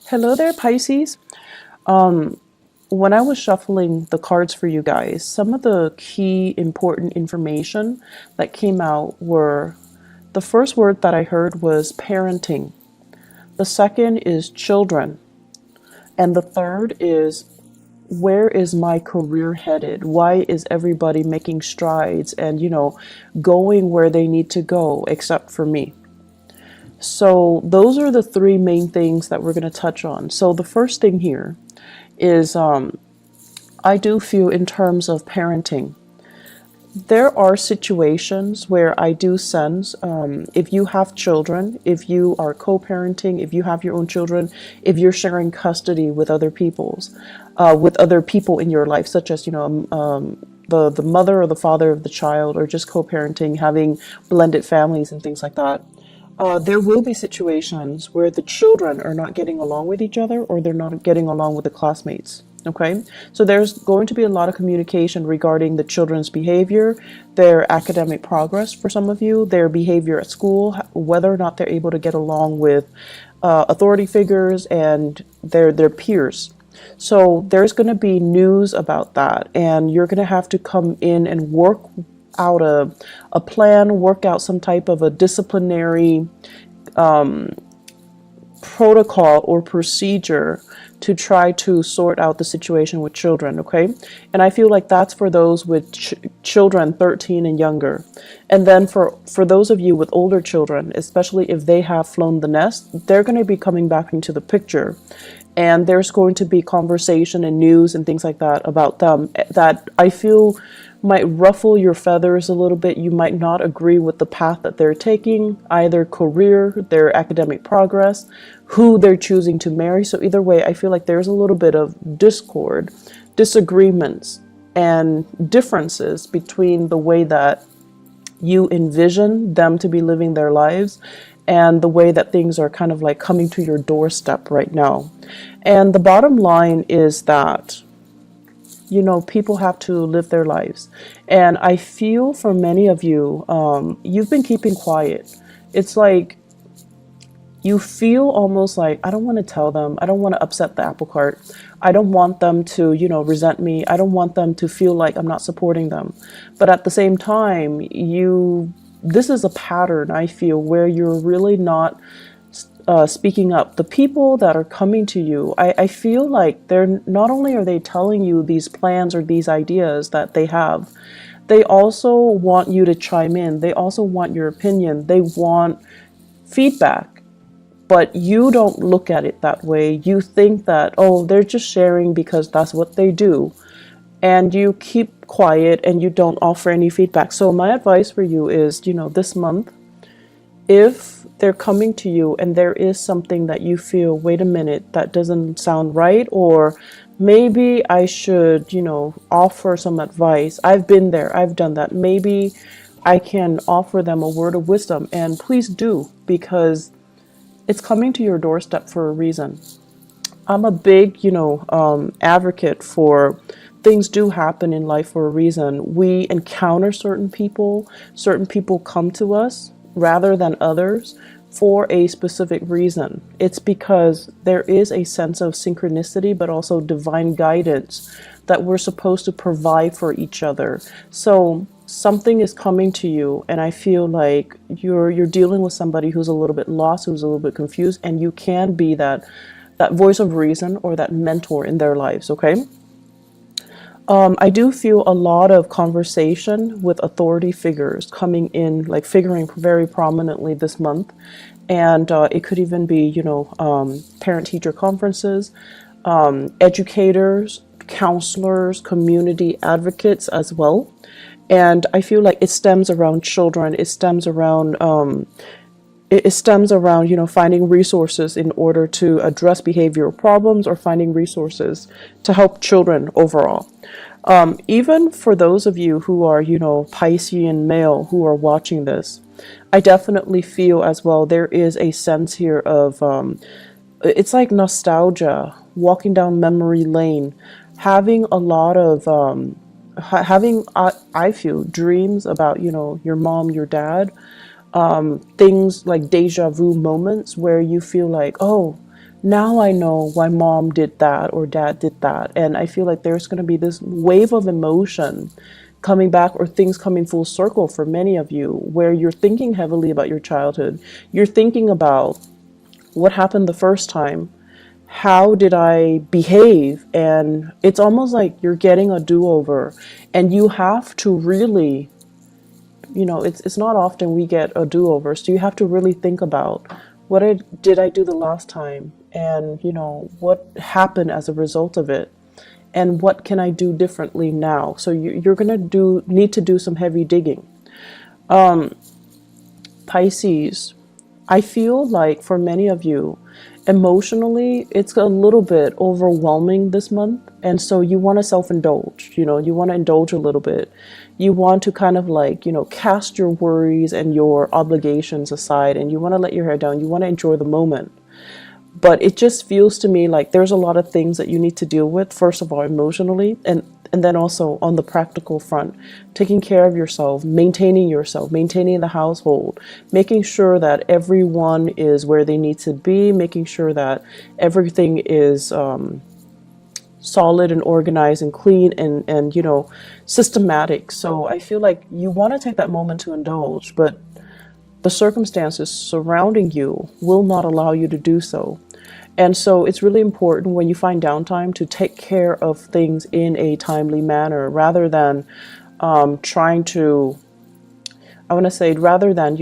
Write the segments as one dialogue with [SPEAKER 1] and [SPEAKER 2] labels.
[SPEAKER 1] Hello there, Pisces. Um, when I was shuffling the cards for you guys, some of the key important information that came out were the first word that I heard was parenting. The second is children. And the third is where is my career headed? Why is everybody making strides and, going where they need to go except for me? So, those are the three main things that we're going to touch on. So, the first thing here is I do feel in terms of parenting. There are situations where I do sense if you have children, if you are co-parenting, if you have your own children, if you're sharing custody with other people in your life, such as the mother or the father of the child, or just co-parenting, having blended families and things like that. There will be situations where the children are not getting along with each other or they're not getting along with the classmates. Okay, so there's going to be a lot of communication regarding the children's behavior, their academic progress for some of you, their behavior at school, whether or not they're able to get along with authority figures and their peers. So there's going to be news about that, and you're going to have to come in and work out a plan, work out some type of a disciplinary protocol or procedure to try to sort out the situation with children, okay? And I feel like that's for those with children 13 and younger. And then for those of you with older children, especially if they have flown the nest, they're going to be coming back into the picture. And there's going to be conversation and news and things like that about them that I feel might ruffle your feathers a little bit. You might not agree with the path that they're taking, either career, their academic progress, who they're choosing to marry. So either way, I feel like there's a little bit of discord, disagreements, and differences between the way that you envision them to be living their lives and the way that things are kind of like coming to your doorstep right now. And the bottom line is that people have to live their lives. And I feel for many of you, you've been keeping quiet. It's like you feel almost like, I don't want to tell them. I don't want to upset the apple cart. I don't want them to, resent me. I don't want them to feel like I'm not supporting them. But at the same time, this is a pattern, I feel, where you're really not speaking up. The people that are coming to you, I feel like they're not only are they telling you these plans or these ideas that they have, they also want you to chime in. They also want your opinion. They want feedback. But you don't look at it that way. You think that, oh, they're just sharing because that's what they do. And you keep quiet and you don't offer any feedback. So my advice for you is, this month, if they're coming to you and there is something that you feel, wait a minute, that doesn't sound right, or maybe I should, offer some advice. I've been there, I've done that. Maybe I can offer them a word of wisdom, and please do, because it's coming to your doorstep for a reason. I'm a big, advocate for things do happen in life for a reason. We encounter certain people come to us rather than others for a specific reason. It's because there is a sense of synchronicity, but also divine guidance that we're supposed to provide for each other. So something is coming to you, and I feel like you're dealing with somebody who's a little bit lost, who's a little bit confused, and you can be that voice of reason or that mentor in their lives, okay? I do feel a lot of conversation with authority figures coming in, like figuring very prominently this month. And it could even be, parent-teacher conferences, educators, counselors, community advocates as well. And I feel like it stems around children. It stems around finding resources in order to address behavioral problems, or finding resources to help children overall. Even for those of you who are, Piscean male who are watching this, I definitely feel as well there is a sense here of, it's like nostalgia, walking down memory lane, having a lot of, I feel, dreams about, your mom, your dad, things like deja vu moments where you feel like, oh, now I know why mom did that or dad did that. And I feel like there's going to be this wave of emotion coming back, or things coming full circle for many of you, where you're thinking heavily about your childhood. You're thinking about what happened the first time. How did I behave? And it's almost like you're getting a do-over, and you have to really, it's not often we get a do-over, so you have to really think about did I do the last time, and what happened as a result of it, and what can I do differently now. So you're gonna need to do some heavy digging. Pisces, I feel like for many of you, emotionally, it's a little bit overwhelming this month. And so you want to self-indulge, you want to indulge a little bit. You want to kind of like, cast your worries and your obligations aside, and you want to let your hair down. You want to enjoy the moment. But it just feels to me like there's a lot of things that you need to deal with, first of all, emotionally, and then also on the practical front, taking care of yourself, maintaining the household, making sure that everyone is where they need to be, making sure that everything is solid and organized and clean and systematic. So I feel like you want to take that moment to indulge, but the circumstances surrounding you will not allow you to do so. And so it's really important when you find downtime to take care of things in a timely manner, rather than trying to, I want to say, rather than,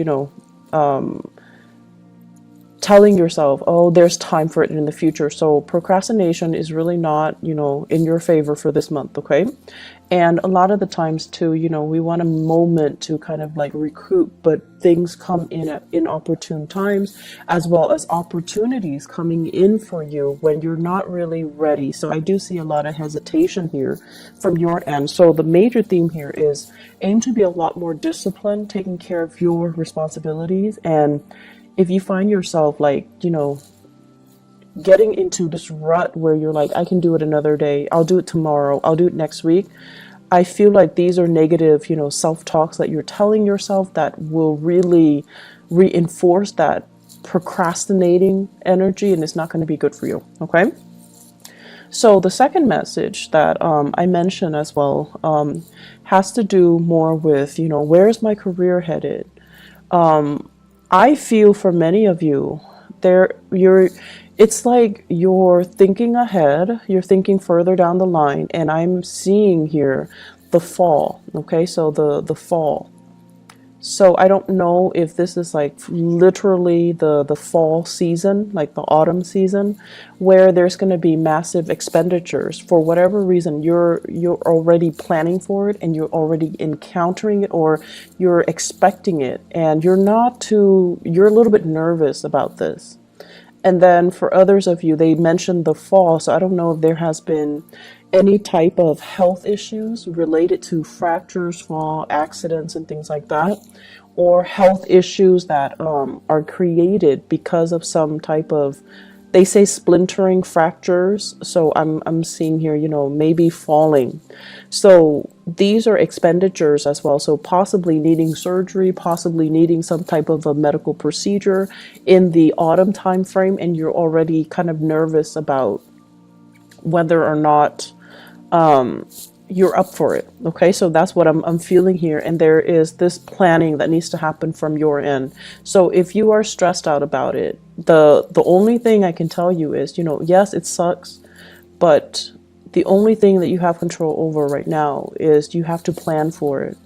[SPEAKER 1] telling yourself, oh, there's time for it in the future. So procrastination is really not, in your favor for this month, okay? And a lot of the times too, we want a moment to kind of like recoup, but things come in at inopportune times, as well as opportunities coming in for you when you're not really ready. So I do see a lot of hesitation here from your end. So the major theme here is aim to be a lot more disciplined, taking care of your responsibilities. And if you find yourself like, getting into this rut where you're like, I can do it another day, I'll do it tomorrow, I'll do it next week, I feel like these are negative, self-talks that you're telling yourself that will really reinforce that procrastinating energy, and it's not going to be good for you, okay? So the second message that I mentioned as well has to do more with, where's my career headed? I feel for many of you, it's like you're thinking ahead, you're thinking further down the line, and I'm seeing here the fall, okay? So the fall. So I don't know if this is like literally the fall season, like the autumn season, where there's going to be massive expenditures for whatever reason. You're already planning for it, and you're already encountering it, or you're expecting it, and you're a little bit nervous about this. And then for others of you, they mentioned the fall. So I don't know if there has been any type of health issues related to fractures, fall, accidents, and things like that, or health issues that are created because of some type of, they say, splintering fractures. So I'm seeing here, maybe falling. So these are expenditures as well. So possibly needing surgery, possibly needing some type of a medical procedure in the autumn time frame, and you're already kind of nervous about whether or not you're up for it. Okay, so that's what I'm feeling here, and there is this planning that needs to happen from your end. So if you are stressed out about it, the only thing I can tell you is, yes, it sucks, but the only thing that you have control over right now is you have to plan for it.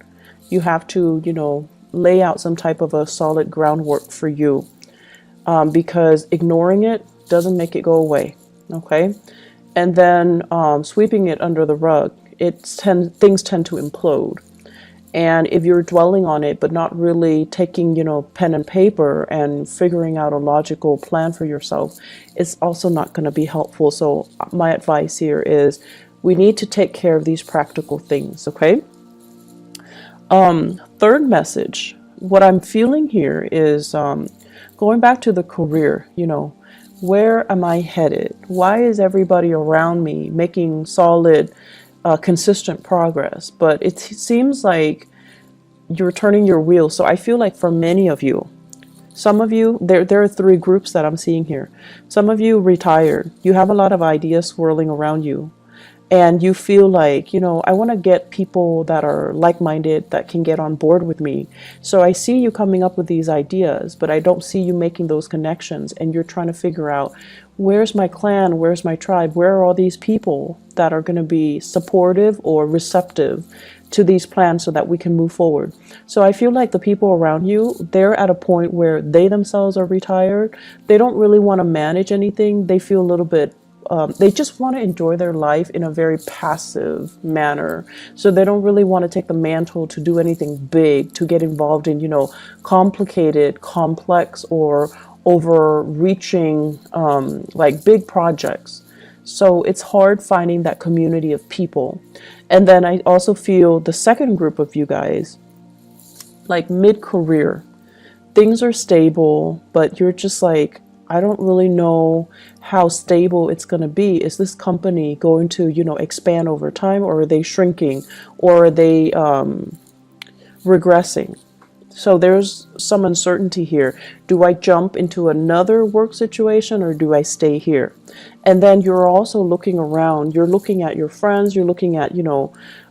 [SPEAKER 1] You have to, lay out some type of a solid groundwork for you, because ignoring it doesn't make it go away. Okay. And then sweeping it under the rug, things tend to implode. And if you're dwelling on it, but not really taking, pen and paper and figuring out a logical plan for yourself, it's also not going to be helpful. So my advice here is we need to take care of these practical things, okay? Third message, what I'm feeling here is going back to the career, where am I headed? Why is everybody around me making solid, consistent progress? But it seems like you're turning your wheel. So I feel like for many of you, Some of you, there are three groups that I'm seeing here. Some of you retired. You have a lot of ideas swirling around you. And you feel like, I want to get people that are like-minded that can get on board with me. So I see you coming up with these ideas, but I don't see you making those connections. And you're trying to figure out, where's my clan? Where's my tribe? Where are all these people that are going to be supportive or receptive to these plans so that we can move forward? So I feel like the people around you, they're at a point where they themselves are retired. They don't really want to manage anything. They feel a little bit they just want to enjoy their life in a very passive manner. So they don't really want to take the mantle to do anything big, to get involved in, complicated, complex, or overreaching, like big projects. So it's hard finding that community of people. And then I also feel the second group of you guys, like mid-career, things are stable, but you're just like, I don't really know how stable it's going to be. Is this company going to, expand over time, or are they shrinking, or are they regressing? So there's some uncertainty here. Do I jump into another work situation, or do I stay here? And then you're also looking around. You're looking at your friends. You're looking at,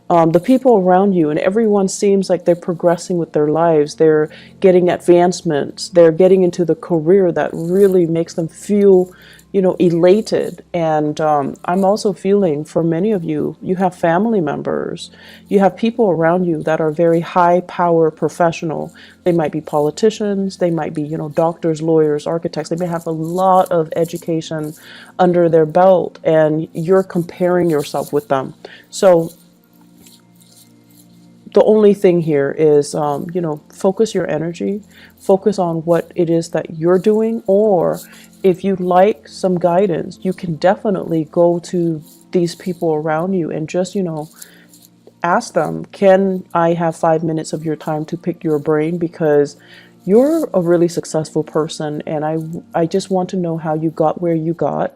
[SPEAKER 1] the people around you, and everyone seems like they're progressing with their lives. They're getting advancements. They're getting into the career that really makes them feel, elated. And I'm also feeling, for many of you, you have family members. You have people around you that are very high power professional. They might be politicians. They might be, doctors, lawyers, architects. They may have a lot of education under their belt, and you're comparing yourself with them. So the only thing here is, focus your energy, focus on what it is that you're doing. Or if you'd like some guidance, you can definitely go to these people around you and just, ask them, can I have 5 minutes of your time to pick your brain? Because you're a really successful person, and I just want to know how you got where you got.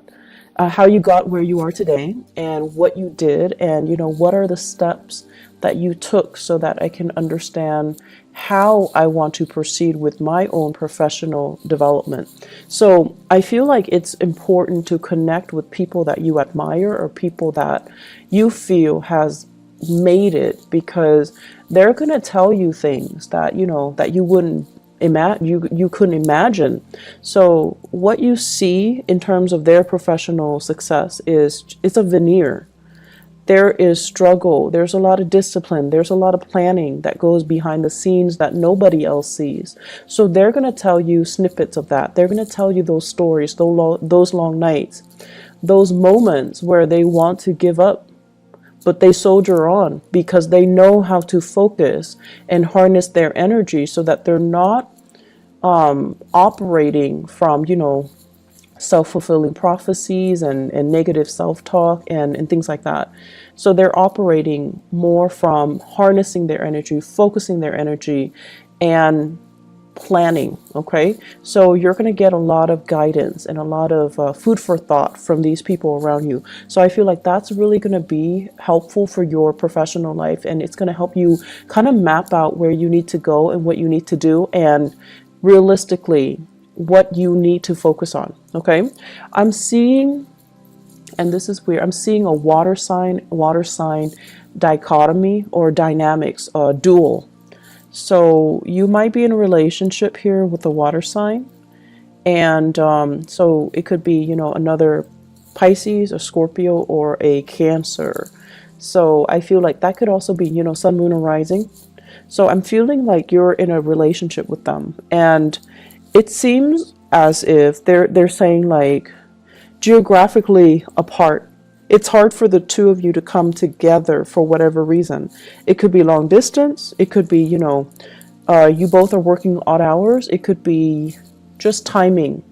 [SPEAKER 1] How you got where you are today, and what you did, and what are the steps that you took, so that I can understand how I want to proceed with my own professional development. So I feel like it's important to connect with people that you admire, or people that you feel has made it, because they're going to tell you things that that you wouldn't you couldn't imagine. So what you see in terms of their professional success is, it's a veneer. There is struggle, there's a lot of discipline, there's a lot of planning that goes behind the scenes that nobody else sees. So they're going to tell you snippets of that. They're going to tell you those stories, those long nights, those moments where they want to give up, but they soldier on because they know how to focus and harness their energy, so that they're not operating from, self-fulfilling prophecies and negative self-talk and things like that. So they're operating more from harnessing their energy, focusing their energy, and planning. Okay, so you're going to get a lot of guidance and a lot of food for thought from these people around you. So I feel like that's really going to be helpful for your professional life, and it's going to help you kind of map out where you need to go and what you need to do, and realistically what you need to focus on. Okay, I'm seeing, and this is weird, I'm seeing a water sign dichotomy or dynamics, dual. So you might be in a relationship here with a water sign, and so it could be, another Pisces, a Scorpio, or a Cancer. So I feel like that could also be, Sun, Moon, or Rising. So I'm feeling like you're in a relationship with them, and it seems as if they're saying, like, geographically apart, it's hard for the two of you to come together for whatever reason. It could be long distance. It could be, you both are working odd hours. It could be just timing.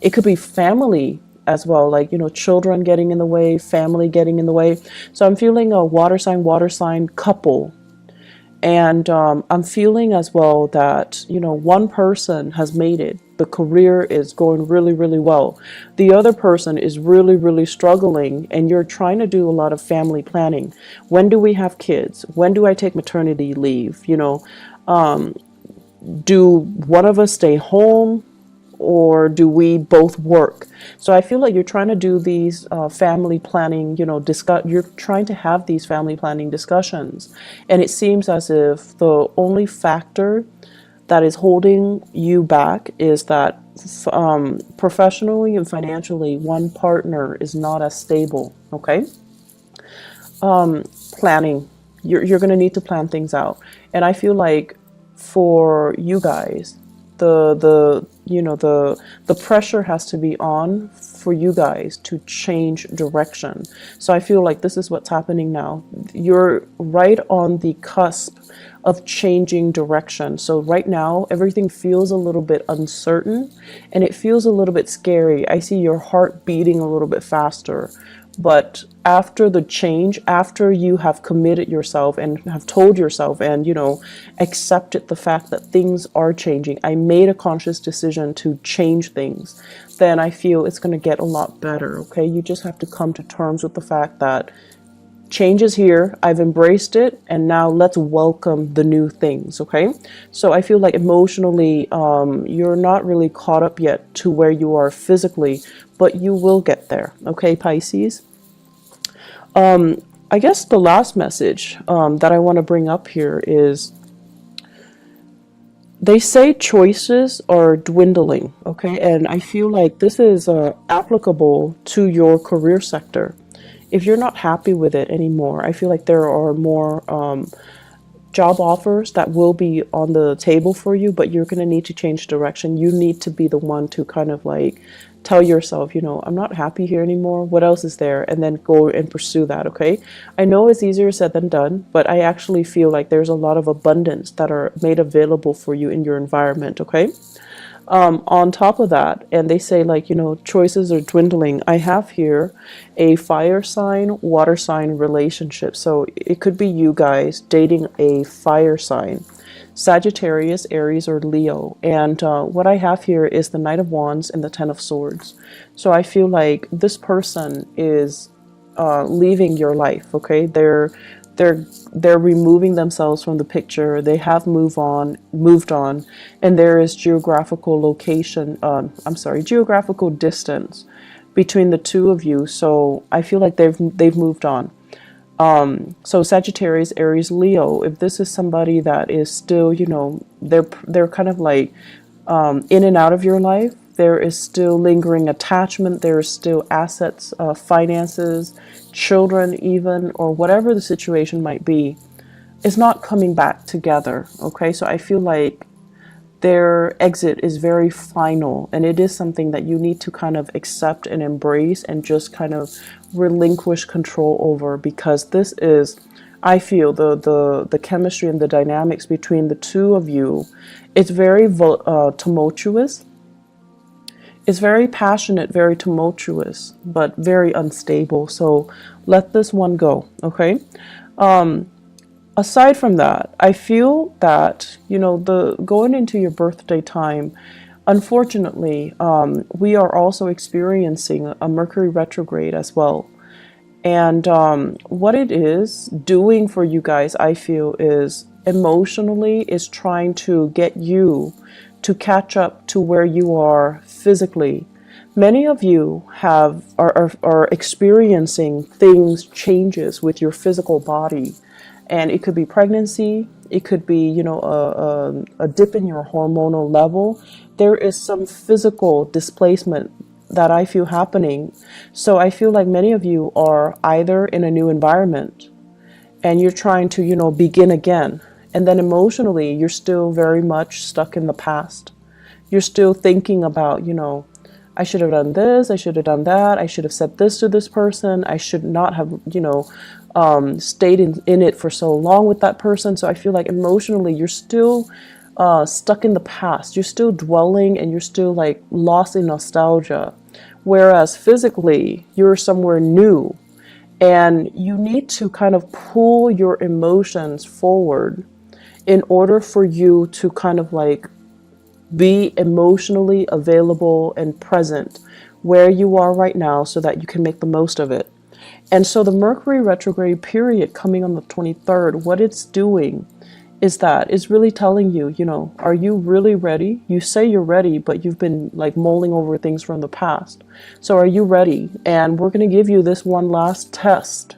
[SPEAKER 1] It could be family as well, like, children getting in the way, family getting in the way. So I'm feeling a water sign couple. And I'm feeling as well that, one person has made it. The career is going really, really well. The other person is really, really struggling, and you're trying to do a lot of family planning. When do we have kids? When do I take maternity leave? Do one of us stay home or do we both work? So I feel like you're trying to do these family planning, you're trying to have these family planning discussions. And it seems as if the only factor that is holding you back is that professionally and financially, one partner is not as stable, okay? Planning. You're going to need to plan things out. And I feel like for you guys, the pressure has to be on for you guys to change direction. So I feel like this is what's happening now. You're right on the cusp of changing direction. So right now everything feels a little bit uncertain and it feels a little bit scary. I see your heart beating a little bit faster. But after the change, after you have committed yourself and have told yourself and, accepted the fact that things are changing, I made a conscious decision to change things, then I feel it's going to get a lot better, okay? You just have to come to terms with the fact that change is here, I've embraced it, and now let's welcome the new things, okay? So I feel like emotionally, you're not really caught up yet to where you are physically, but you will get there, okay, Pisces? I guess the last message that I want to bring up here is they say choices are dwindling, okay? And I feel like this is applicable to your career sector. If you're not happy with it anymore, I feel like there are more job offers that will be on the table for you, but you're going to need to change direction. You need to be the one to kind of like tell yourself, I'm not happy here anymore. What else is there? And then go and pursue that, okay? I know it's easier said than done, but I actually feel like there's a lot of abundance that are made available for you in your environment, okay? On top of that, and they say like, choices are dwindling. I have here a fire sign, water sign relationship. So it could be you guys dating a fire sign, Sagittarius, Aries, or Leo. And what I have here is the Knight of Wands and the Ten of Swords. So I feel like this person is leaving your life, okay? They're removing themselves from the picture. They have moved on, and there is geographical distance between the two of you. So I feel like they've moved on. So Sagittarius, Aries, Leo, if this is somebody that is still, they're kind of like in and out of your life, there is still lingering attachment, there is still assets, finances, children even, or whatever the situation might be, is not coming back together, okay? So I feel like their exit is very final, and it is something that you need to kind of accept and embrace and just kind of relinquish control over, because this is, I feel, the chemistry and the dynamics between the two of you, it's very tumultuous. It's very passionate, very tumultuous, but very unstable. So let this one go, okay? Aside from that, I feel that, the going into your birthday time, unfortunately, we are also experiencing a Mercury retrograde as well. And what it is doing for you guys, I feel, is emotionally is trying to get you to catch up to where you are physically. Many of you are experiencing changes with your physical body, and it could be pregnancy, it could be a dip in your hormonal level. There is some physical displacement that I feel happening. So I feel like many of you are either in a new environment and you're trying to begin again. And then emotionally, you're still very much stuck in the past. You're still thinking about, I should have done this, I should have done that, I should have said this to this person, I should not have, stayed in it for so long with that person. So I feel like emotionally, you're still stuck in the past. You're still dwelling and you're still like lost in nostalgia. Whereas physically, you're somewhere new. And you need to kind of pull your emotions forward in order for you to kind of like be emotionally available and present where you are right now so that you can make the most of it. And so the Mercury retrograde period coming on the 23rd, what it's doing is that it's really telling you, you know, are you really ready? You say you're ready, but you've been like mulling over things from the past. So are you ready? And we're going to give you this one last test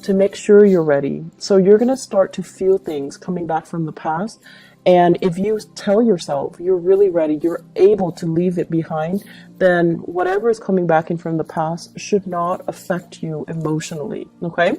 [SPEAKER 1] to make sure you're ready. So you're going to start to feel things coming back from the past. And if you tell yourself you're really ready, you're able to leave it behind, then whatever is coming back in from the past should not affect you emotionally. Okay?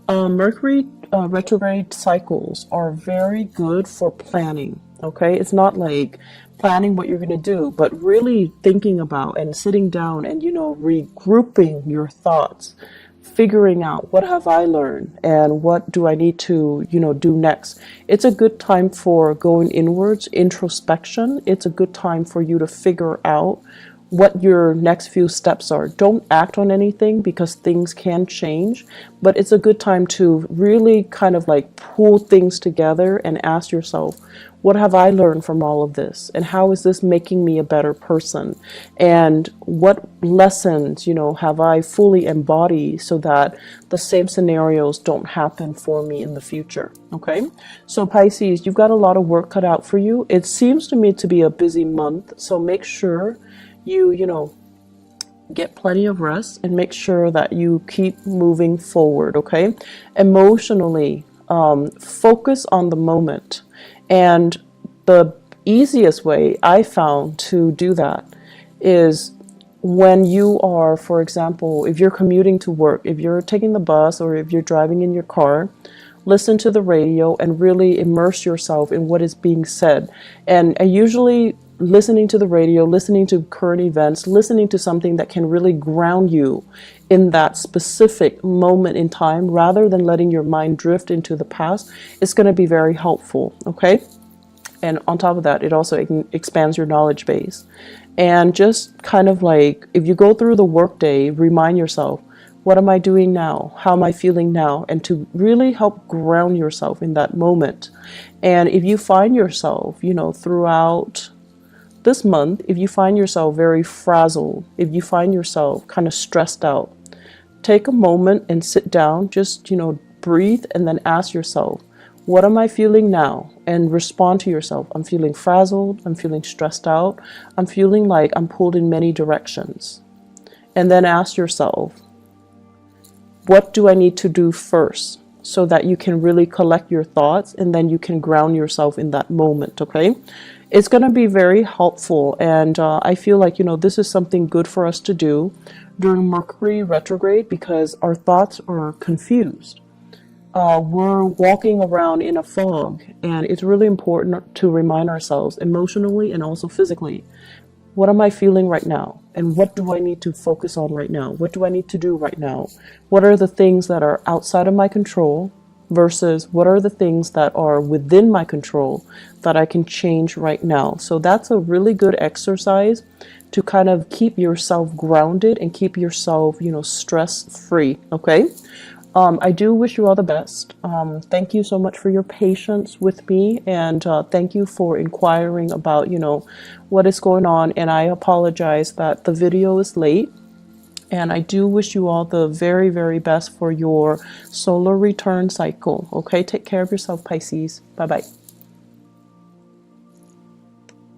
[SPEAKER 1] Mercury retrograde cycles are very good for planning. Okay, it's not like planning what you're going to do, but really thinking about and sitting down and, you know, regrouping your thoughts, figuring out what have I learned and what do I need to, you know, do next. It's a good time for going inwards, introspection. It's a good time for you to figure out what your next few steps are. Don't act on anything because things can change, but it's a good time to really kind of like pull things together and ask yourself, what have I learned from all of this? And how is this making me a better person? And what lessons, you know, have I fully embodied so that the same scenarios don't happen for me in the future? Okay. So Pisces, you've got a lot of work cut out for you. It seems to me to be a busy month. So make sure you know, get plenty of rest and make sure that you keep moving forward. Okay. Emotionally, focus on the moment. And the easiest way I found to do that is when you are, for example, if you're commuting to work, if you're taking the bus or if you're driving in your car, listen to the radio and really immerse yourself in what is being said. And usually listening to the radio, listening to current events, listening to something that can really ground you in that specific moment in time rather than letting your mind drift into the past is going to be very helpful. Okay. And on top of that, it also expands your knowledge base. And just kind of like, if you go through the workday, remind yourself, what am I doing now? How am I feeling now? And to really help ground yourself in that moment. And if you find yourself, you know, throughout this month, if you find yourself very frazzled, if you find yourself kind of stressed out, take a moment and sit down, just, you know, breathe and then ask yourself, what am I feeling now? And respond to yourself. I'm feeling frazzled. I'm feeling stressed out. I'm feeling like I'm pulled in many directions. And then ask yourself, what do I need to do first? So that you can really collect your thoughts and then you can ground yourself in that moment. Okay. It's going to be very helpful. And I feel like, you know, this is something good for us to do during Mercury retrograde because our thoughts are confused. We're walking around in a fog, and it's really important to remind ourselves emotionally and also physically, what am I feeling right now? And what do I need to focus on right now? What do I need to do right now? What are the things that are outside of my control versus what are the things that are within my control that I can change right now? So that's a really good exercise to kind of keep yourself grounded and keep yourself, you know, stress free. Okay. I do wish you all the best. Thank you so much for your patience with me, and thank you for inquiring about, you know, what is going on. And I apologize that the video is late. And I do wish you all the very, very best for your solar return cycle. Okay, take care of yourself, Pisces. Bye-bye.